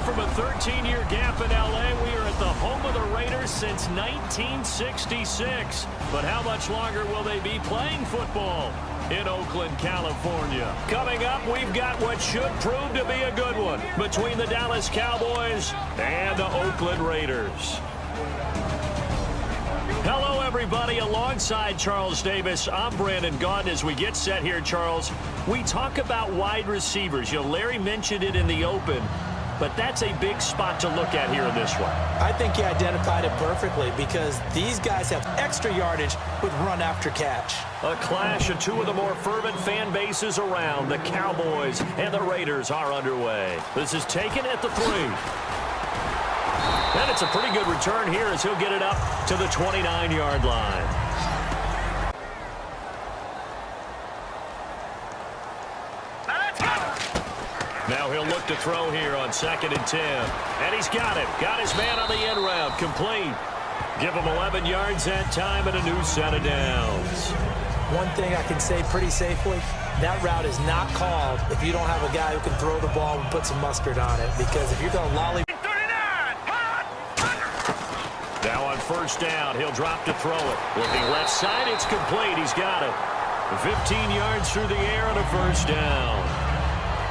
from a 13-year gap in L.A., we are at the home of the Raiders since 1966. But how much longer will they be playing football in Oakland, California? Coming up, we've got what should prove to be a good one between the Dallas Cowboys and the Oakland Raiders. Hello, everybody. Alongside Charles Davis, I'm Brandon Gaudin. As we get set here, Charles, we talk about wide receivers. You know, Larry mentioned it in the open, but that's a big spot to look at here in this one. I think he identified it perfectly because these guys have extra yardage with run after catch. A clash of two of the more fervent fan bases around. The Cowboys and the Raiders are underway. This is taken at the 3. And it's a pretty good return here as he'll get it up to the 29-yard line. Now he'll look to throw here on 2nd and 10. And he's got it. Got his man on the end route. Complete. Give him 11 yards that time and a new set of downs. One thing I can say pretty safely, that route is not called if you don't have a guy who can throw the ball and put some mustard on it. Because if you're going to lollipop. Now on 1st down, he'll drop to throw it. Looking left side, it's complete. He's got it. 15 yards through the air on a 1st down.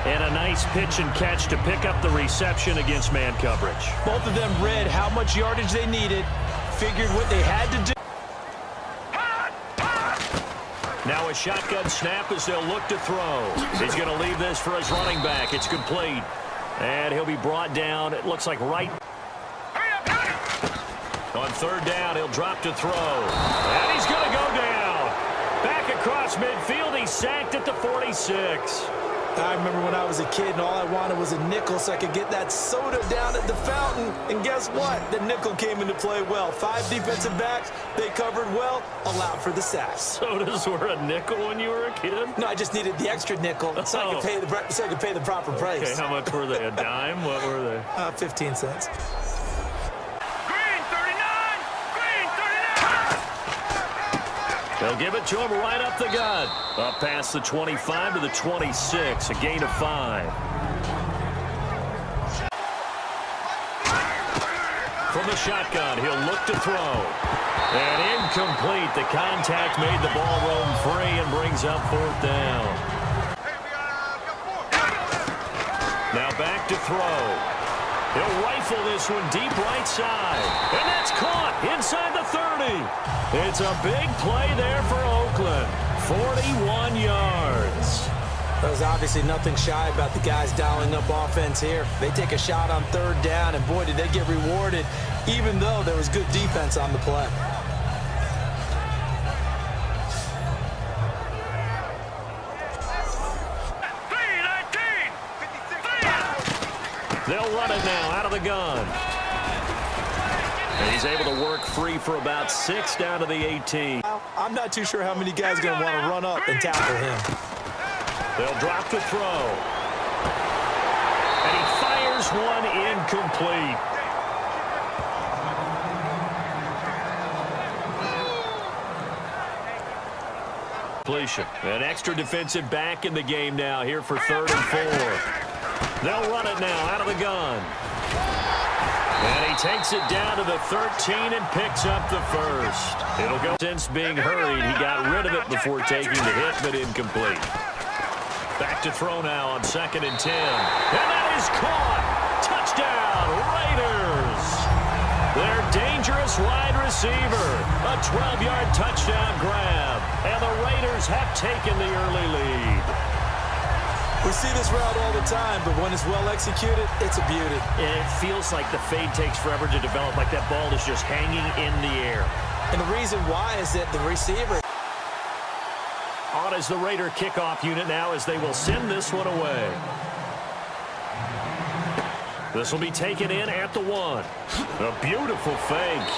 And a nice pitch and catch to pick up the reception against man coverage. Both of them read how much yardage they needed, figured what they had to do. Now a shotgun snap as they'll look to throw. He's going to leave this for his running back. It's complete. And he'll be brought down, it looks like right. On 3rd down, he'll drop to throw. And he's going to go down. Back across midfield, he's sacked at the 46. I remember when I was a kid and all I wanted was a nickel so I could get that soda down at the fountain. And guess what? The nickel came into play well. 5 defensive backs, they covered well, allowed for the sacks. Sodas were a nickel when you were a kid? No, I just needed the extra nickel so I could pay the proper price. Okay, how much were they? A dime? What were they? 15 cents. They'll give it to him right up the gut. Up past the 25 to the 26, a gain of 5. From the shotgun, he'll look to throw. And incomplete. The contact made the ball roam free and brings up 4th down. Now back to throw. He'll rifle this one deep right side. And that's caught inside the 30. It's a big play there for Oakland. 41 yards. There's obviously nothing shy about the guys dialing up offense here. They take a shot on 3rd down, and boy, did they get rewarded, even though there was good defense on the play. They'll run it now out of the gun. And he's able to work free for about 6 down to the 18. I'm not too sure how many guys are going to want to run up and tackle him. They'll drop to throw. And he fires one incomplete. Completion. An extra defensive back in the game now here for 3rd and 4. They'll run it now out of the gun. And he takes it down to the 13 and picks up the 1st. It'll go. Since being hurried, he got rid of it before taking the hit, but incomplete. Back to throw now on 2nd and 10. And that is caught. Touchdown, Raiders. Their dangerous wide receiver. A 12-yard touchdown grab. And the Raiders have taken the early lead. We see this route all the time, but when it's well executed, it's a beauty. And it feels like the fade takes forever to develop, like that ball is just hanging in the air. And the reason why is that the receiver. On as the Raider kickoff unit now as they will send this one away. This will be taken in at the 1. A beautiful fake.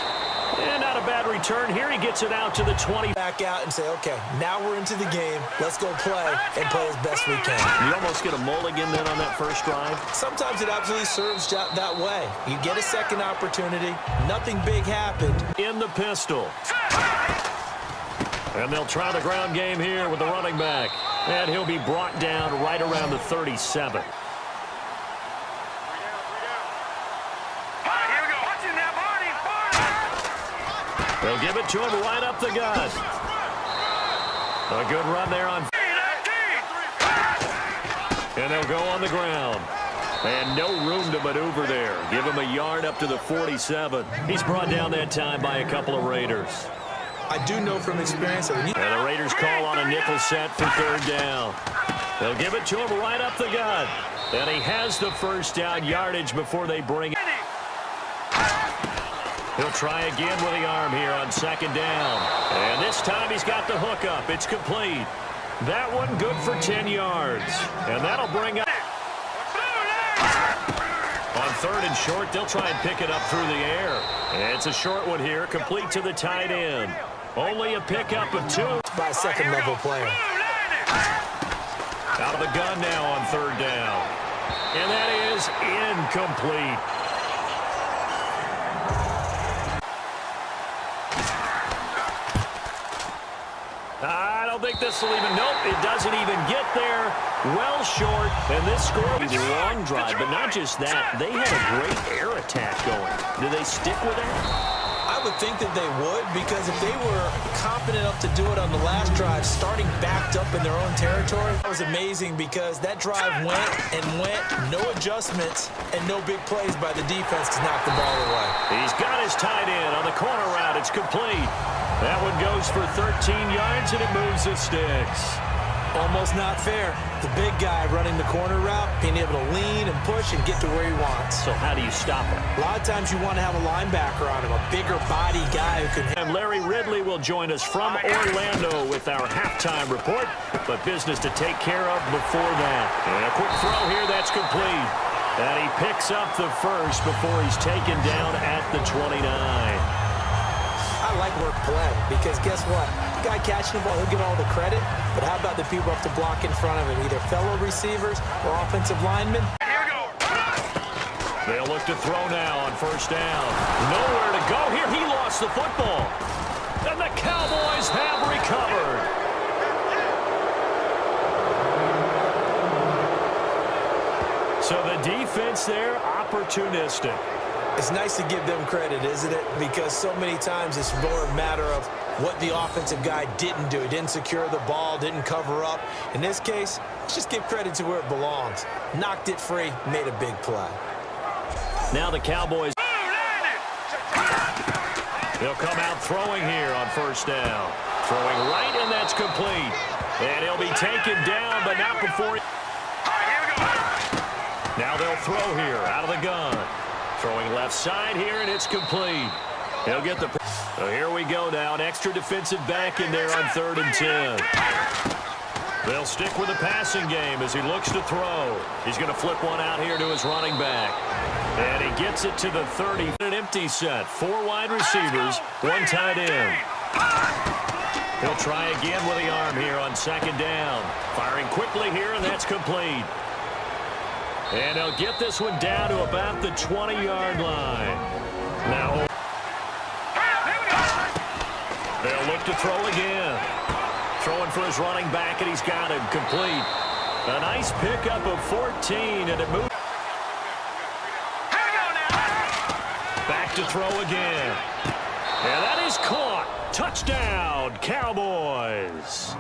And not a bad return here. He gets it out to the 20. Back out and say, okay, now we're into the game. Let's go play and play as best we can. You almost get a mulligan then on that first drive. Sometimes it absolutely serves that way. You get a second opportunity. Nothing big happened. In the pistol. And they'll try the ground game here with the running back. And he'll be brought down right around the 37. They'll give it to him right up the gut. A good run there on. And they'll go on the ground. And no room to maneuver there. Give him a yard up to the 47. He's brought down that time by a couple of Raiders. I do know from experience that when And the Raiders call on a nickel set for third down. They'll give it to him right up the gut. And he has the first down yardage before they bring it. He'll try again with the arm here on second down. And this time he's got the hook up. It's complete. That one good for 10 yards. And that'll bring up. On third and short, they'll try and pick it up through the air. And it's a short one here, complete to the tight end. Only a pickup of 2. by a second-level player. Out of the gun now on third down. And that is incomplete. I don't think this will even, nope, it doesn't even get there. Well short, and this score was a long drive, but not just that. They had a great air attack going. Do they stick with that? I would think that they would, because if they were confident enough to do it on the last drive, starting backed up in their own territory, that was amazing because that drive went and went, no adjustments, and no big plays by the defense to knock the ball away. He's got his tight end on the corner route. It's complete. That one goes for 13 yards, and it moves the sticks. Almost not fair. The big guy running the corner route, being able to lean and push and get to where he wants. So how do you stop him? A lot of times you want to have a linebacker on him, a bigger body guy who can... And Larry Ridley will join us from Orlando with our halftime report, but business to take care of before that. And a quick throw here, that's complete. And he picks up the first before he's taken down at the 29. I like work play because guess what? The guy catching the ball, he'll get all the credit, but how about the people up to block in front of him, either fellow receivers or offensive linemen? They'll look to throw now on first down. Nowhere to go here. He lost the football. And the Cowboys have recovered. So the defense there, opportunistic. It's nice to give them credit, isn't it? Because so many times it's more a matter of what the offensive guy didn't do. He didn't secure the ball, didn't cover up. In this case, let's just give credit to where it belongs. Knocked it free, made a big play. Now the Cowboys. They'll come out throwing here on first down. Throwing right, and that's complete. And he'll be taken down, but not before. Now they'll throw here out of the gun. Throwing left side here, and it's complete. He'll get the... So here we go now. An extra defensive back in there on 3rd and 10. They'll stick with the passing game as he looks to throw. He's going to flip one out here to his running back. And he gets it to the 30. An empty set. 4 wide receivers, 1 tight end. He'll try again with the arm here on 2nd down. Firing quickly here, and that's complete. And they'll get this one down to about the 20-yard line. Now, they'll look to throw again. Throwing for his running back, and he's got it complete. A nice pickup of 14, and it moves. Back to throw again. And that is caught. Touchdown, Cowboys.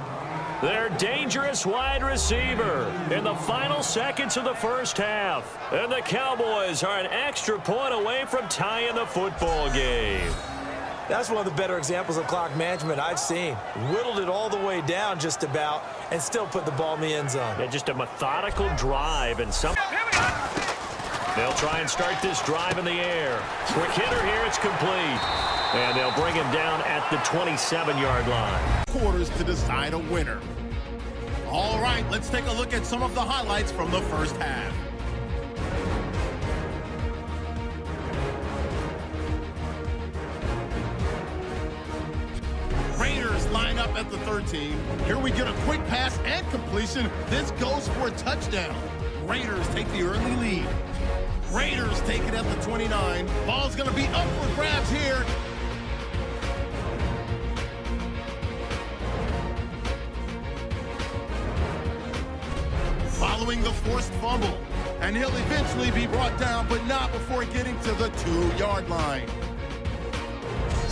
Their dangerous wide receiver in the final seconds of the first half. And the Cowboys are an extra point away from tying the football game. That's one of the better examples of clock management I've seen. Whittled it all the way down just about and still put the ball in the end zone. Yeah, just a methodical drive and some... They'll try and start this drive in the air. Quick hitter here, it's complete. And they'll bring him down at the 27-yard line. Quarters to decide a winner. All right, let's take a look at some of the highlights from the first half. Raiders line up at the 13. Here we get a quick pass and completion. This goes for a touchdown. Raiders take the early lead. Raiders take it at the 29. Ball's going to be up for grabs here. Following the forced fumble. And he'll eventually be brought down, but not before getting to the 2-yard line.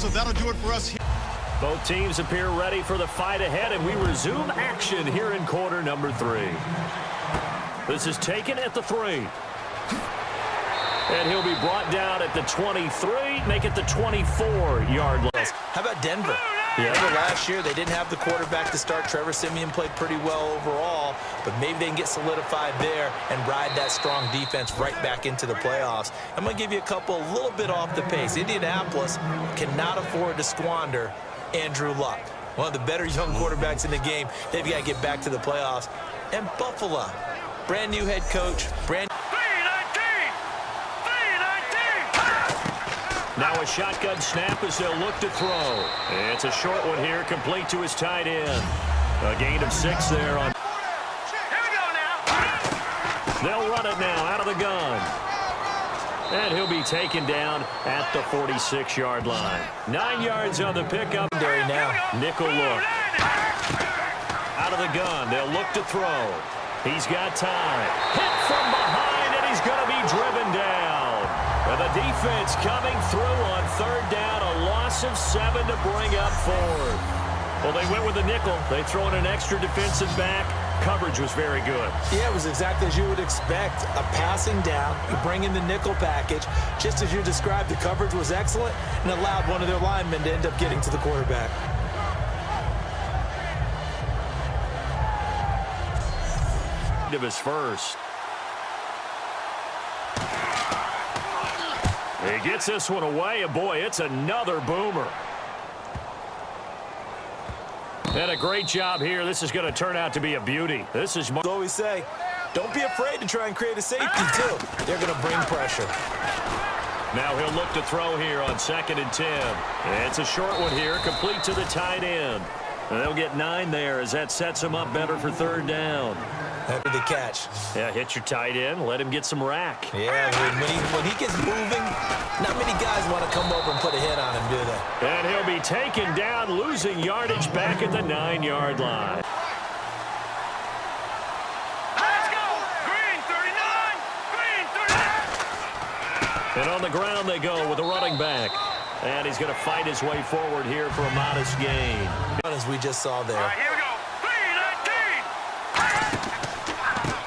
so that'll do it for us here. Both teams appear ready for the fight ahead, and we resume action here in quarter number 3. This is taken at the 3. And he'll be brought down at the 23, make it the 24-yard line. How about Denver? Remember last year, they didn't have the quarterback to start. Trevor Siemian played pretty well overall, but maybe they can get solidified there and ride that strong defense right back into the playoffs. I'm going to give you a couple a little bit off the pace. Indianapolis cannot afford to squander Andrew Luck, one of the better young quarterbacks in the game. They've got to get back to the playoffs. And Buffalo, brand new head coach, Now a shotgun snap as they'll look to throw. It's a short one here, complete to his tight end. A gain of 6 there on. Here we go now. They'll run it now out of the gun. And he'll be taken down at the 46-yard line. 9 yards on the pickup. now. Nickel look. Out of the gun, they'll look to throw. He's got time. Hit from behind, and he's going to be driven down. And the defense coming through on third down, a loss of 7 to bring up 4. Well, they went with a nickel. They throw in an extra defensive back. Coverage was very good. Yeah, it was exactly as you would expect. A passing down, you bring in the nickel package. Just as you described, the coverage was excellent and allowed one of their linemen to end up getting to the quarterback. Of his first. He gets this one away, and boy, it's another boomer. And a great job here. This is going to turn out to be a beauty. This is... I always say, don't be afraid to try and create a safety, too. They're going to bring pressure. Now he'll look to throw here on 2nd and 10. It's a short one here, complete to the tight end. And they'll get 9 there as that sets him up better for third down. After the catch. Yeah, hit your tight end, let him get some rack. Yeah, when he gets moving, not many guys want to come over and put a hit on him, do they? And he'll be taken down, losing yardage back at the 9-yard line. Let's go! Green 39! Green 39! And on the ground they go with a running back. And he's going to fight his way forward here for a modest gain. As we just saw there. All right, here we go.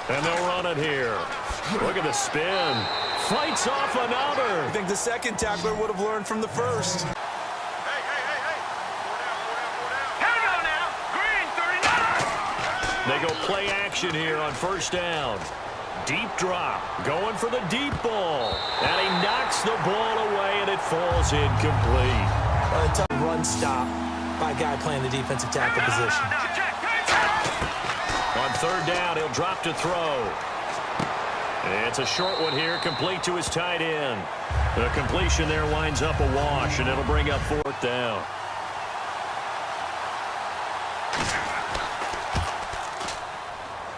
3-19! And they'll run it here. Look at the spin. Fights off another. I think the second tackler would have learned from the first. Here we go now. Green 39! They go play action here on first down. Deep drop. Going for the deep ball. And he knocks the ball away, and it falls incomplete. A tough run stop by a guy playing the defensive tackle position. On third down, he'll drop to throw. It's a short one here, complete to his tight end. The completion there winds up a wash, and it'll bring up 4th down.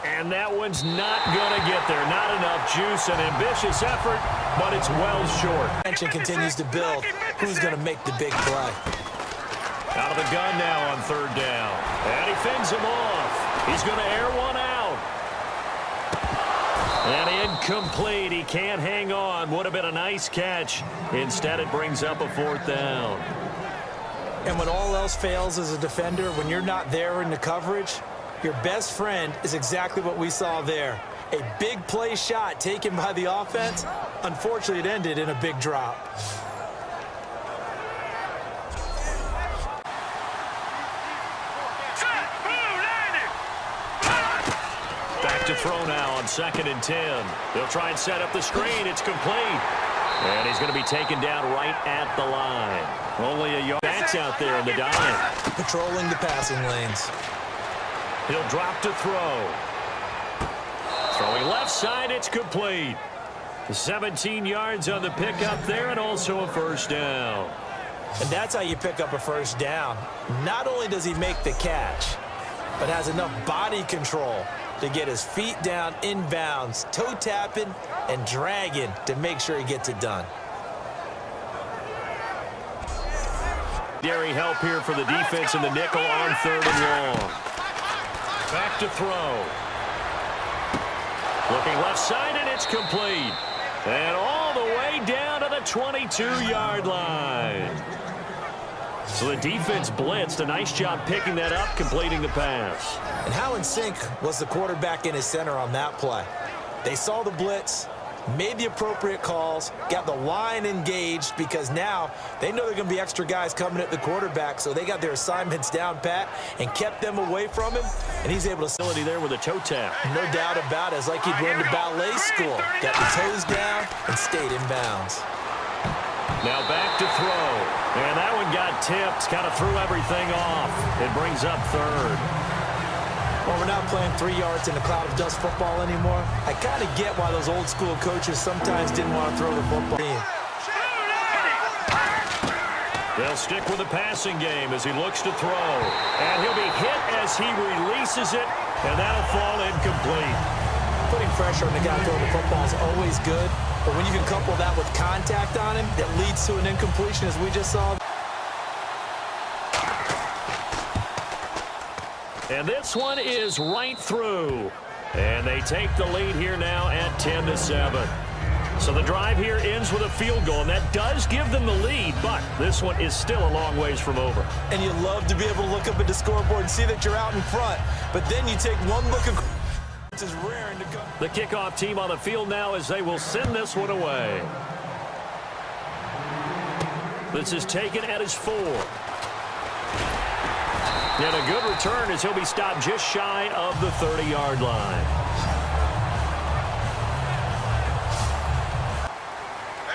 And that one's not going to get there. Not enough juice, an ambitious effort, but it's well short. Tension continues to build. Who's going to make the big play? Out of the gun now on third down. And he fends him off. He's going to air one out. And incomplete. He can't hang on. Would have been a nice catch. Instead, it brings up a 4th down. And when all else fails as a defender, when you're not there in the coverage, your best friend is exactly what we saw there. A big play shot taken by the offense. Unfortunately, it ended in a big drop. Back to throw now on 2nd and 10. They'll try and set up the screen. It's complete. And he's going to be taken down right at the line. Only a yard. Backs out there in the dime. Patrolling the passing lanes. He'll drop to throw. Throwing left side, it's complete. 17 yards on the pickup there, and also a first down. And that's how you pick up a first down. Not only does he make the catch, but has enough body control to get his feet down inbounds, toe tapping and dragging to make sure he gets it done. Dairy help here for the defense in the nickel on 3rd and long. Back to throw. Looking left side, and it's complete. And all the way down to the 22-yard line. So the defense blitzed. A nice job picking that up, completing the pass. And how in sync was the quarterback in his center on that play? They saw the blitz, made the appropriate calls, got the line engaged because now they know they're going to be extra guys coming at the quarterback, so they got their assignments down pat and kept them away from him, and he's able to facility there with a toe tap. No doubt about it. It's like he'd run to ballet school. Got the toes down and stayed in bounds. Now back to throw. And that one got tipped, kind of threw everything off. It brings up third. Well, we're not playing 3 yards in a cloud of dust football anymore. I kind of get why those old school coaches sometimes didn't want to throw the football. They'll stick with the passing game as he looks to throw. And he'll be hit as he releases it, and that'll fall incomplete. Putting pressure on the guy throwing the football is always good, but when you can couple that with contact on him, that leads to an incompletion, as we just saw. And this one is right through. And they take the lead here now at 10-7. So the drive here ends with a field goal, and that does give them the lead, but this one is still a long ways from over. And you love to be able to look up at the scoreboard and see that you're out in front, but then you take one look at is raring to go. The kickoff team on the field now as they will send this one away. This is taken at his 4. And a good return as he'll be stopped just shy of the 30-yard line.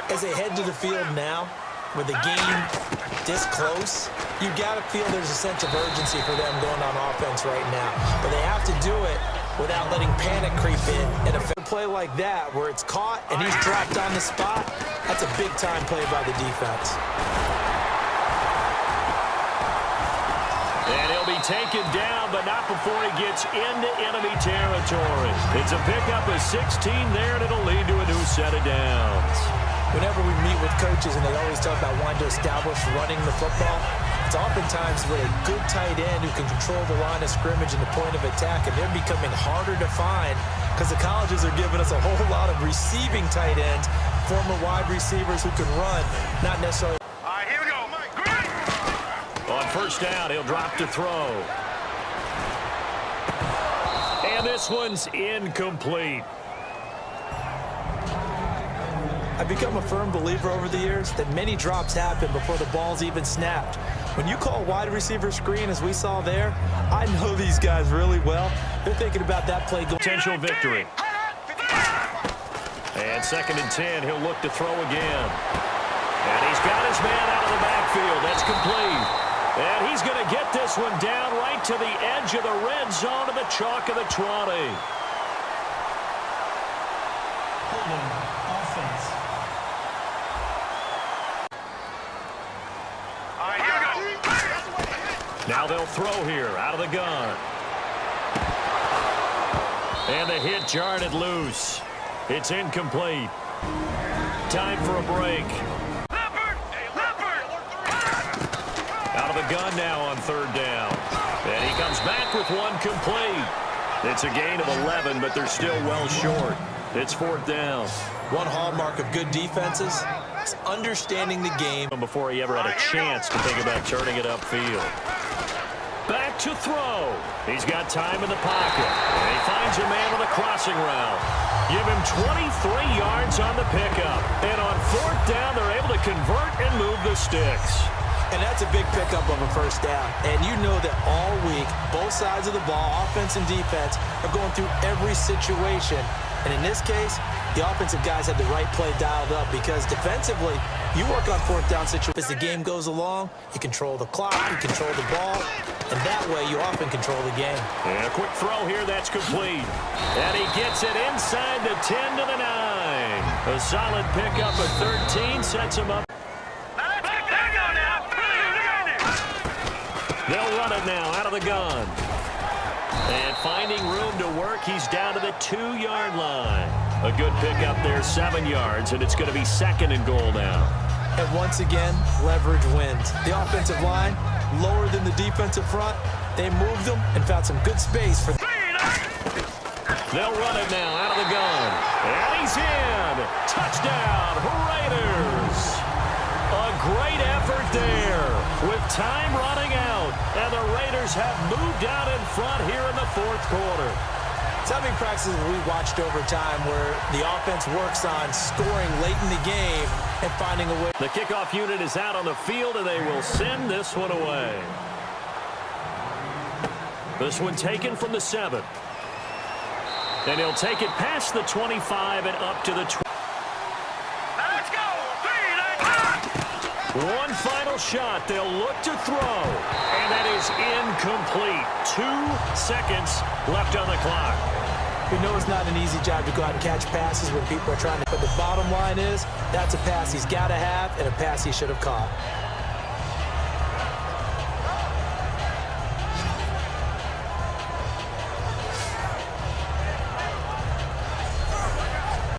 As they head to the field now, with the game this close, you got to feel there's a sense of urgency for them going on offense right now. But they have to do it without letting panic creep in. And a play like that, where it's caught and he's dropped on the spot, that's a big-time play by the defense. And he'll be taken down, but not before he gets into enemy territory. It's a pickup of 16 there, and it'll lead to a new set of downs. Whenever we meet with coaches and they always talk about wanting to establish running the football, it's oftentimes with a good tight end who can control the line of scrimmage and the point of attack, and they're becoming harder to find because the colleges are giving us a whole lot of receiving tight ends, former wide receivers who can run, not necessarily. All right, here we go. On first down, he'll drop to throw. And this one's incomplete. I've become a firm believer over the years that many drops happen before the ball's even snapped. When you call wide receiver screen, as we saw there, I know these guys really well. They're thinking about that play. Potential victory. And 2nd and 10, he'll look to throw again. And he's got his man out of the backfield. That's complete. And he's going to get this one down right to the edge of the red zone of the chalk of the 20. Offense. Now they'll throw here out of the gun. And the hit jarred it loose. It's incomplete. Time for a break. Out of the gun now on 3rd down. And he comes back with one complete. It's a gain of 11, but they're still well short. It's 4th down. One hallmark of good defenses is understanding the game Before he ever had a chance to think about turning it upfield. Back to throw. He's got time in the pocket. And he finds a man on the crossing route. Give him 23 yards on the pickup. And on 4th down, they're able to convert and move the sticks. And that's a big pickup of a first down. And you know that all week, both sides of the ball, offense and defense, are going through every situation. And in this case, the offensive guys had the right play dialed up because defensively, you work on 4th down situations. As the game goes along, you control the clock, you control the ball, and that way you often control the game. And a quick throw here, that's complete. And he gets it inside the 10 to the 9. A solid pickup of 13 sets him up. They'll run it now out of the gun. And finding room to work, he's down to the 2-yard line. A good pickup there, 7 yards, and it's going to be 2nd and goal now. And once again, leverage wins. The offensive line, lower than the defensive front. They moved them and found some good space for. They'll run it now out of the gun. And he's in. Touchdown, Raiders. A great effort there with time running out. And the Raiders have moved out in front here in the fourth quarter. How many practices we watched over time where the offense works on scoring late in the game and finding a way. The kickoff unit is out on the field, and they will send this one away. This one taken from the 7. And he'll take it past the 25 and up to the 20. Let's go. 3, 9, 5. One final shot. They'll look to throw. And that is incomplete. 2 seconds left on the clock. We know it's not an easy job to go out and catch passes when people are trying to. But the bottom line is, that's a pass he's got to have and a pass he should have caught.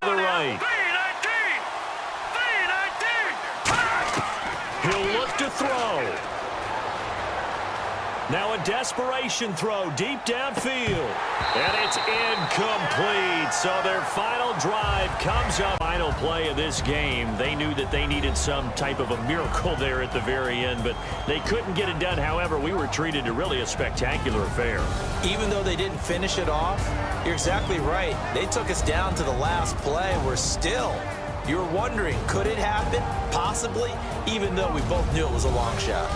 To the right. 3, 19. 3, 19. He'll look to throw. Now a desperation throw deep downfield. And it's incomplete. So their final drive comes up. Final play of this game. They knew that they needed some type of a miracle there at the very end, but they couldn't get it done. However, we were treated to really a spectacular affair. Even though they didn't finish it off, you're exactly right. They took us down to the last play. We're still, you're wondering, could it happen? Possibly, even though we both knew it was a long shot.